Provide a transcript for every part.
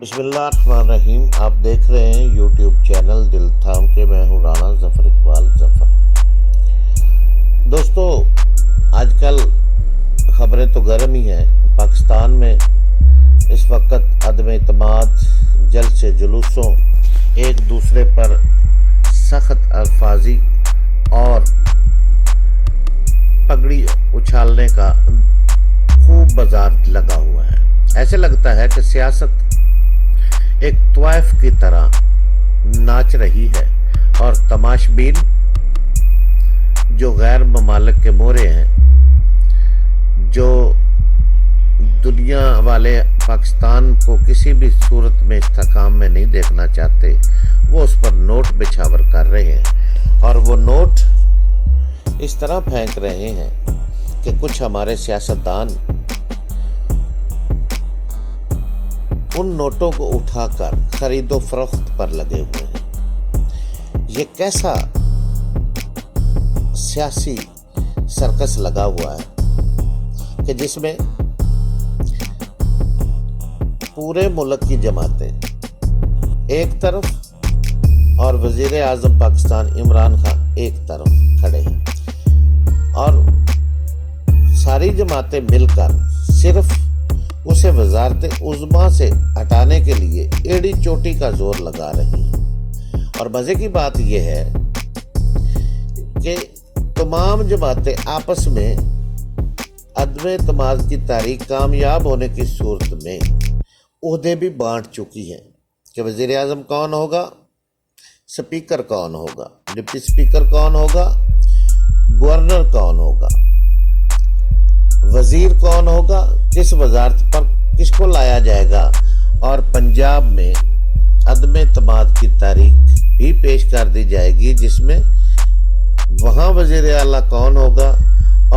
بسم اللہ الرحمن الرحیم۔ آپ دیکھ رہے ہیں یوٹیوب چینل دل تھام کے۔ میں ہوں رانا ظفر اقبال ظفر۔ دوستو، آج کل خبریں تو گرم ہی ہیں۔ پاکستان میں اس وقت عدم اعتماد، جلسے جلوسوں، ایک دوسرے پر سخت الفاظی اور پگڑی اچھالنے کا خوب بازار لگا ہوا ہے۔ ایسے لگتا ہے کہ سیاست ایک طوائف کی طرح ناچ رہی ہے اور تماشبین جو غیر ممالک کے مورے ہیں، جو دنیا والے پاکستان کو کسی بھی صورت میں استحکام میں نہیں دیکھنا چاہتے، وہ اس پر نوٹ بچھاور کر رہے ہیں، اور وہ نوٹ اس طرح پھینک رہے ہیں کہ کچھ ہمارے سیاستدان ان نوٹوں کو اٹھا کر خرید و فروخت پر لگے ہوئے ہیں۔ یہ کیسا سیاسی سرکس لگا ہوا ہے کہ جس میں پورے ملک کی جماعتیں ایک طرف اور وزیر اعظم پاکستان عمران خان ایک طرف کھڑے ہیں، اور ساری جماعتیں مل کر صرف اسے وزارت عظمیٰ سے ہٹانے کے لیے ایڑی چوٹی کا زور لگا رہی ہیں۔ اور مزے کی بات یہ ہے کہ تمام جماعتیں آپس میں عدم اعتماد کی تحریک کامیاب ہونے کی صورت میں عہدے بھی بانٹ چکی ہیں کہ وزیر اعظم کون ہوگا، سپیکر کون ہوگا، ڈپٹی سپیکر کون ہوگا، گورنر کون ہوگا، وزیر کون ہوگا، کس وزارت پر کس کو لایا جائے گا۔ اور پنجاب میں عدم اعتماد کی تحریک بھی پیش کر دی جائے گی، جس میں وہاں وزیر اعلیٰ کون ہوگا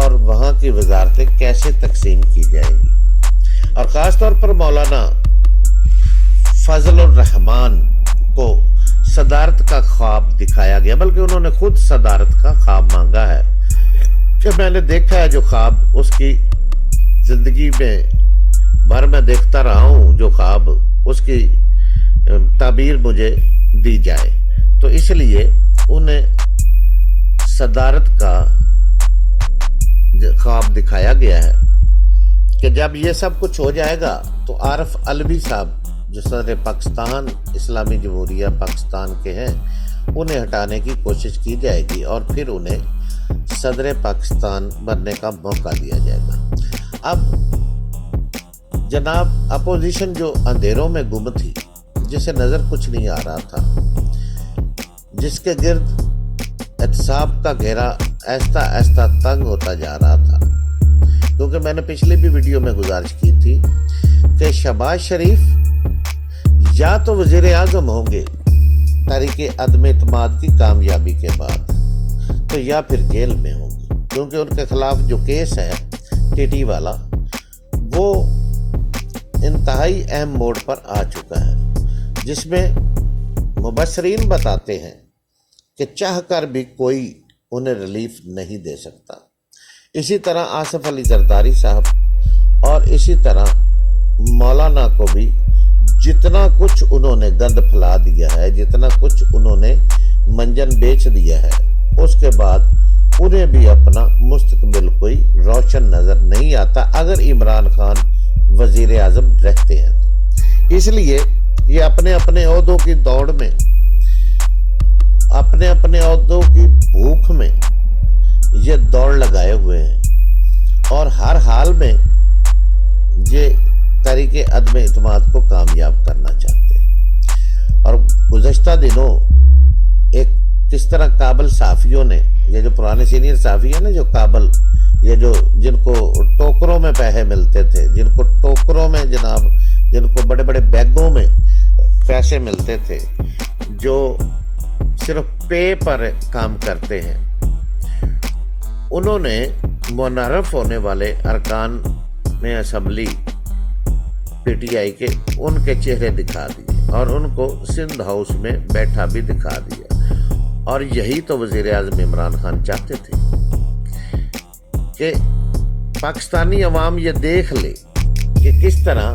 اور وہاں کی وزارتیں کیسے تقسیم کی جائیں گی۔ اور خاص طور پر مولانا فضل الرحمان کو صدارت کا خواب دکھایا گیا، بلکہ انہوں نے خود صدارت کا خواب مانگا ہے کہ میں نے دیکھا ہے جو خواب اس کی زندگی میں بھر میں دیکھتا رہا ہوں، جو خواب اس کی تعبیر مجھے دی جائے، تو اس لیے انہیں صدارت کا خواب دکھایا گیا ہے کہ جب یہ سب کچھ ہو جائے گا تو عارف علوی صاحب جو صدر پاکستان اسلامی جمہوریہ پاکستان کے ہیں، انہیں ہٹانے کی کوشش کی جائے گی اور پھر انہیں صدر پاکستان بننے کا موقع دیا جائے گا۔ اب جناب اپوزیشن جو اندھیروں میں گم تھی، جسے نظر کچھ نہیں آ رہا تھا، جس کے گرد احتساب کا گھیرا آہستہ آہستہ تنگ ہوتا جا رہا تھا، کیونکہ میں نے پچھلی بھی ویڈیو میں گزارش کی تھی کہ شہباز شریف یا تو وزیر اعظم ہوں گے تحریک عدم اعتماد کی کامیابی کے بعد، تو یا پھر جیل میں ہوں گے، کیونکہ ان کے خلاف جو کیس ہے ٹی ٹی والا، وہ انتہائی اہم موڑ پر آ چکا ہے، جس میں مبصرین بتاتے ہیں کہ چاہ کر بھی کوئی انہیں ریلیف نہیں دے سکتا۔ اسی طرح آصف علی زرداری صاحب اور اسی طرح مولانا کو بھی جتنا کچھ انہوں نے گند پھیلا دیا ہے، جتنا کچھ انہوں نے منجن بیچ دیا ہے، اس کے بعد انہیں بھی اپنا مستقبل کوئی روشن نظر نہیں آتا اگر عمران خان وزیر اعظم رہتے ہیں۔ اس لیے یہ اپنے اپنے عہدوں کی دوڑ میں، اپنے اپنے عہدوں کی بھوک میں یہ دوڑ لگائے ہوئے ہیں، اور ہر حال میں یہ تحریک عدم اعتماد کو کامیاب کرنا چاہتے ہیں۔ اور گزشتہ دنوں ایک کس طرح کابل صحافیوں نے، یہ جو پرانے سینئر صحافی ہیں نا، جو کابل، یہ جو جن کو ٹوکروں میں پیسے ملتے تھے، جن کو ٹوکروں میں جناب، جن کو بڑے بڑے بیگوں میں پیسے ملتے تھے، جو صرف پے پر کام کرتے ہیں، انہوں نے منحرف ہونے والے ارکان میں اسمبلی پی ٹی آئی کے ان کے چہرے دکھا دیے اور ان کو سندھ ہاؤس میں بیٹھا بھی دکھا دیا، اور یہی تو وزیر اعظم عمران خان چاہتے تھے کہ پاکستانی عوام یہ دیکھ لے کہ کس طرح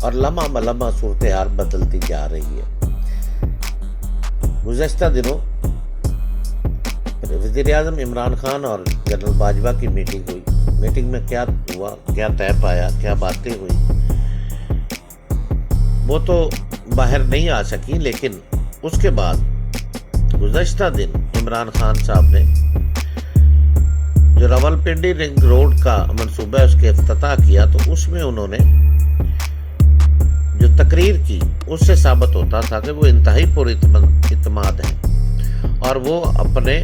اور لمحہ بلمحہ صورتحال بدلتی جا رہی ہے۔ گزشتہ دنوں وزیر اعظم عمران خان اور جنرل باجوہ کی میٹنگ ہوئی۔ میٹنگ میں کیا ہوا، کیا طے پایا، کیا باتیں ہوئی، وہ تو باہر نہیں آ سکی، لیکن اس کے بعد گزشتہ دن عمران خان صاحب نے جو راولپنڈی رنگ روڈ کا منصوبہ اس کے افتتاح کیا، تو اس میں انہوں نے جو تقریر کی اس سے ثابت ہوتا تھا کہ وہ انتہائی پر اعتماد ہیں اور وہ اپنے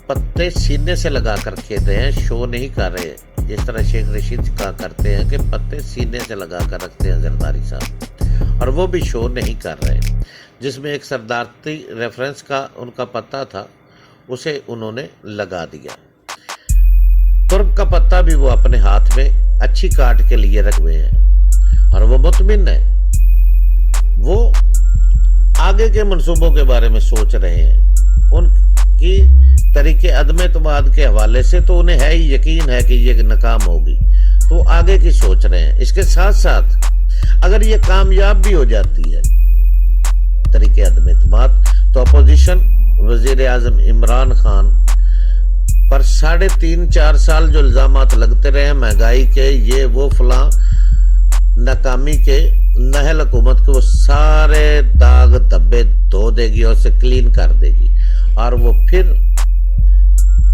پتے سینے سے لگا کر کھیلتے ہیں، شو نہیں کر رہے، جس طرح شیخ رشید کہا کرتے ہیں کہ پتے سینے سے لگا کر رکھتے ہیں زرداری صاحب، اور وہ بھی شو نہیں کر رہے۔ جس میں ایک صدارتی ریفرنس کا ان کا پتہ تھا، اسے انہوں نے لگا دیا۔ ترک کا پتہ بھی وہ اپنے ہاتھ میں اچھی کاٹ کے لیے رکھ ہوئے ہیں اور وہ مطمئن ہے، وہ آگے کے منصوبوں کے بارے میں سوچ رہے ہیں۔ ان کی طریقے عدم اعتماد کے حوالے سے تو انہیں ہے ہی یقین ہے کہ یہ ناکام ہوگی، تو وہ آگے کی سوچ رہے ہیں۔ اس کے ساتھ ساتھ اگر یہ کامیاب بھی ہو جاتی ہے طریقے عدم اعتماد، تو اپوزیشن وزیر اعظم عمران خان پر 3.5-4 سال جو الزامات لگتے رہے، مہنگائی کے، یہ وہ فلاں، ناکامی کے، نااہل حکومت کے، وہ سارے داغ دھبے دھو دے گی اور اسے کلین کر دے گی، اور وہ پھر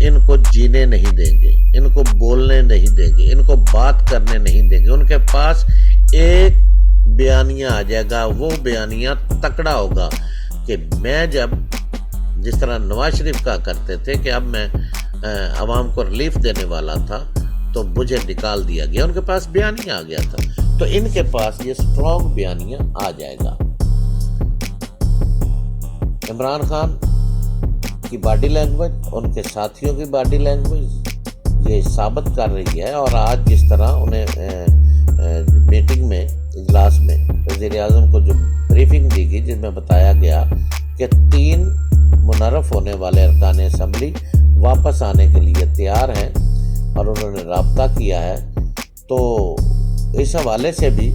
ان کو جینے نہیں دیں گے، ان کو بولنے نہیں دیں گے، ان کو بات کرنے نہیں دیں گے۔ ان کے پاس ایک بیانیہ آ جائے گا، وہ بیانیہ تکڑا ہوگا کہ میں جس طرح نواز شریف کہا کرتے تھے کہ اب میں عوام کو ریلیف دینے والا تھا تو مجھے نکال دیا گیا، ان کے پاس بیانیہ آ گیا تھا، تو ان کے پاس یہ سٹرونگ بیانیہ آ جائے گا۔ عمران خان کی باڈی لینگویج، ان کے ساتھیوں کی باڈی لینگویج یہ ثابت کر رہی ہے، اور آج جس طرح انہیں میٹنگ میں، اجلاس میں وزیر اعظم کو جو بریفنگ دی گئی، جس میں بتایا گیا کہ 3 منحرف ہونے والے ارکان اسمبلی واپس آنے کے لیے تیار ہیں اور انہوں نے رابطہ کیا ہے، تو اس حوالے سے بھی،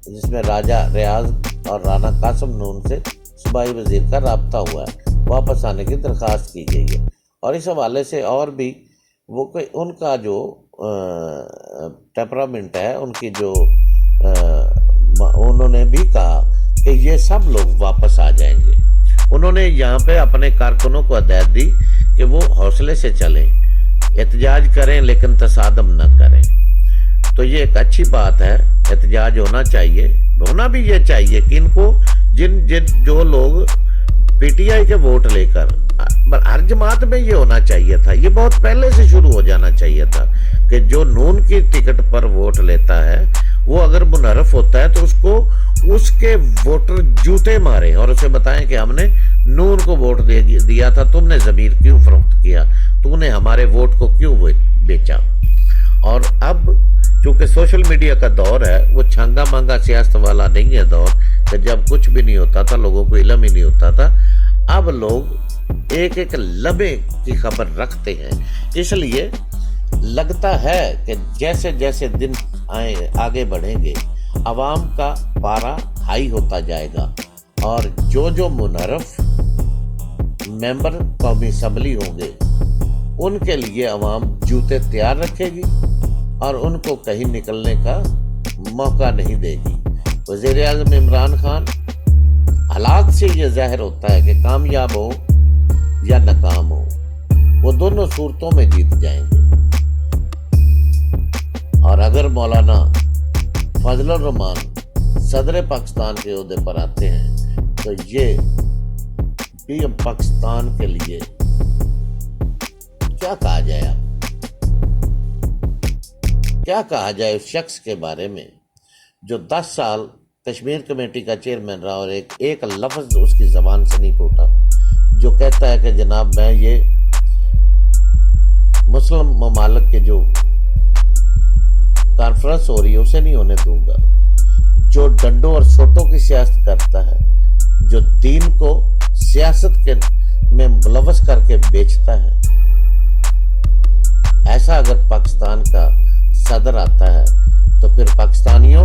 جس میں راجہ ریاض اور رانا قاسم نون سے صوبائی وزیر کا رابطہ ہوا ہے، واپس آنے کی درخواست کی گئی ہے، اور اس حوالے سے اور بھی وہ ان کا جو ٹیمپرامنٹ ہے، ان کی جو انہوں نے بھی کہا کہ یہ سب لوگ واپس آ جائیں گے۔ انہوں نے یہاں پہ اپنے کارکنوں کو ہدایت دی کہ وہ حوصلے سے چلیں، احتجاج کریں لیکن تصادم نہ کریں، تو یہ ایک اچھی بات ہے۔ احتجاج ہونا چاہیے، ہونا بھی یہ چاہیے کہ ان کو جو لوگ پی ٹی آئی کے ووٹ لے کر، ہر جماعت میں یہ ہونا چاہیے تھا، یہ بہت پہلے سے شروع ہو جانا چاہیے تھا کہ جو نون کی ٹکٹ پر ووٹ لیتا ہے، وہ اگر منحرف ہوتا ہے تو اس کو اس کے ووٹر جوتے مارے اور اسے بتائیں کہ ہم نے نون کو ووٹ دیا تھا، تم نے ضمیر کیوں فروخت کیا، تم نے ہمارے ووٹ کو کیوں بیچا۔ اور اب چونکہ سوشل میڈیا کا دور ہے، وہ چھانگا مانگا سیاست والا نہیں ہے دور کہ جب کچھ بھی نہیں ہوتا تھا، لوگوں کو علم ہی نہیں ہوتا تھا۔ اب لوگ ایک ایک لمحے کی خبر رکھتے ہیں، اس لیے لگتا ہے کہ جیسے جیسے دن آگے بڑھیں گے، عوام کا پارا ہائی ہوتا جائے گا، اور جو منحرف ممبر قومی اسمبلی ہوں گے، ان کے لیے عوام جوتے تیار رکھے گی اور ان کو کہیں نکلنے کا موقع نہیں دے گی۔ وزیر اعظم عمران خان، حالات سے یہ ظاہر ہوتا ہے کہ کامیاب ہو یا ناکام ہو، وہ دونوں صورتوں میں جیت جائیں گے، اور اگر مولانا فضل الرحمان صدر پاکستان کے عہدے پر آتے ہیں تو یہ بھی پاکستان کے لیے کیا کہا جائے، کیا کہا جائے اس شخص کے بارے میں جو 10 سال کشمیر کمیٹی کا چیئرمین رہا اور ایک لفظ اس کی زبان سے نہیں پھوٹا، جو کہتا ہے کہ جناب میں یہ مسلم ممالک کے جو کانفرنس ہو رہی ہے اسے نہیں ہونے دوں گا، جو ڈنڈوں اور سوٹوں کی سیاست کرتا ہے، جو دین کو سیاست کے میں ملوث کر کے بیچتا ہے، ایسا اگر پاکستان کا صدر آتا ہے تو پھر پاکستانیوں